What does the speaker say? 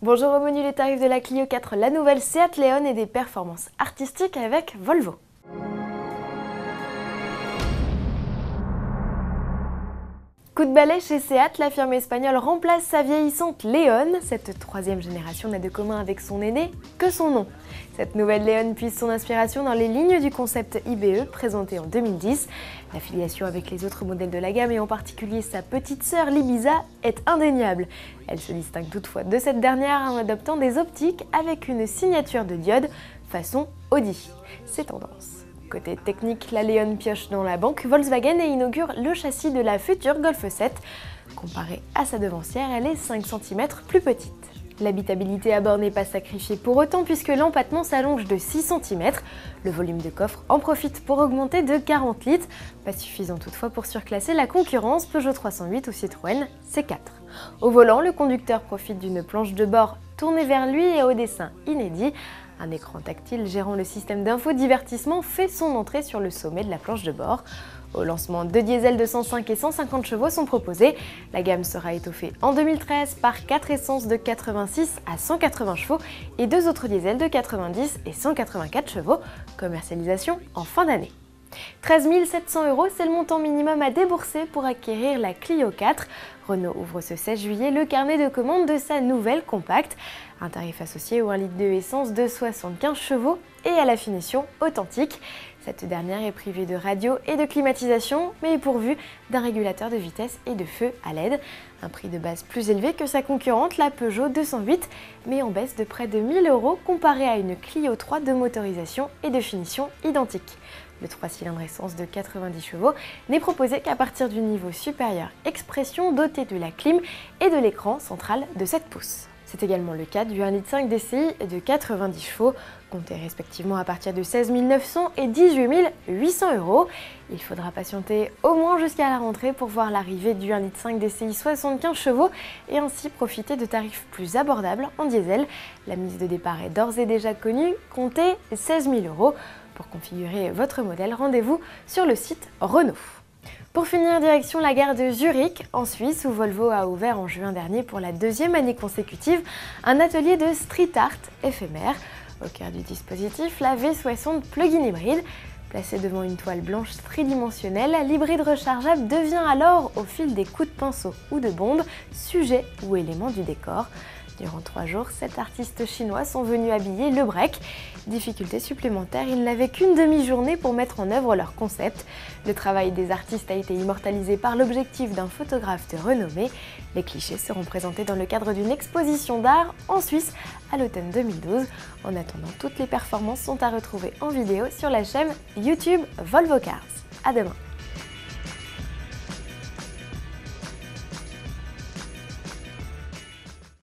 Bonjour, au menu les tarifs de la Clio 4, la nouvelle Seat Leon et des performances artistiques avec Volvo. Coup de balai chez Seat, la firme espagnole remplace sa vieillissante Leon. Cette troisième génération n'a de commun avec son aîné que son nom. Cette nouvelle Leon puise son inspiration dans les lignes du concept IBE présenté en 2010. L'affiliation avec les autres modèles de la gamme et en particulier sa petite sœur l'Ibiza est indéniable. Elle se distingue toutefois de cette dernière en adoptant des optiques avec une signature de diode façon Audi. C'est tendance. Côté technique, la Leon pioche dans la banque Volkswagen et inaugure le châssis de la future Golf 7. Comparée à sa devancière, elle est 5 cm plus petite. L'habitabilité à bord n'est pas sacrifiée pour autant puisque l'empattement s'allonge de 6 cm. Le volume de coffre en profite pour augmenter de 40 litres, pas suffisant toutefois pour surclasser la concurrence Peugeot 308 ou Citroën C4. Au volant, le conducteur profite d'une planche de bord tournée vers lui et au dessin inédit. Un écran tactile gérant le système d'infodivertissement fait son entrée sur le sommet de la planche de bord. Au lancement, 2 diesels de 105 et 150 chevaux sont proposés. La gamme sera étoffée en 2013 par 4 essences de 86 à 180 chevaux et 2 autres diesels de 90 et 184 chevaux. Commercialisation en fin d'année. 13 700 €, c'est le montant minimum à débourser pour acquérir la Clio 4. Renault ouvre ce 16 juillet le carnet de commande de sa nouvelle compacte. Un tarif associé au 1 litre de essence de 75 chevaux et à la finition authentique. Cette dernière est privée de radio et de climatisation, mais est pourvue d'un régulateur de vitesse et de feu à LED. Un prix de base plus élevé que sa concurrente, la Peugeot 208, mais en baisse de près de 1 000 € comparé à une Clio 3 de motorisation et de finition identique. Le 3 cylindres essence de 90 chevaux n'est proposé qu'à partir du niveau supérieur Expression doté de la clim et de l'écran central de 7 pouces. C'est également le cas du 1,5 litre DCI de 90 chevaux, comptés respectivement à partir de 16 900 et 18 800 €. Il faudra patienter au moins jusqu'à la rentrée pour voir l'arrivée du 1,5 litre DCI 75 chevaux et ainsi profiter de tarifs plus abordables en diesel. La mise de départ est d'ores et déjà connue, comptez 16 000 €. Pour configurer votre modèle, rendez-vous sur le site Renault. Pour finir, direction la gare de Zurich, en Suisse, où Volvo a ouvert en juin dernier pour la 2e année consécutive un atelier de street art éphémère. Au cœur du dispositif, la V60 plug-in hybride. Placé devant une toile blanche tridimensionnelle, l'hybride rechargeable devient alors, au fil des coups de pinceau ou de bonde, sujet ou élément du décor. Durant 3 jours, 7 artistes chinois sont venus habiller le break. Difficulté supplémentaire, ils n'avaient qu'une demi-journée pour mettre en œuvre leur concept. Le travail des artistes a été immortalisé par l'objectif d'un photographe de renommée. Les clichés seront présentés dans le cadre d'une exposition d'art en Suisse à l'automne 2012. En attendant, toutes les performances sont à retrouver en vidéo sur la chaîne YouTube Volvo Cars. À demain!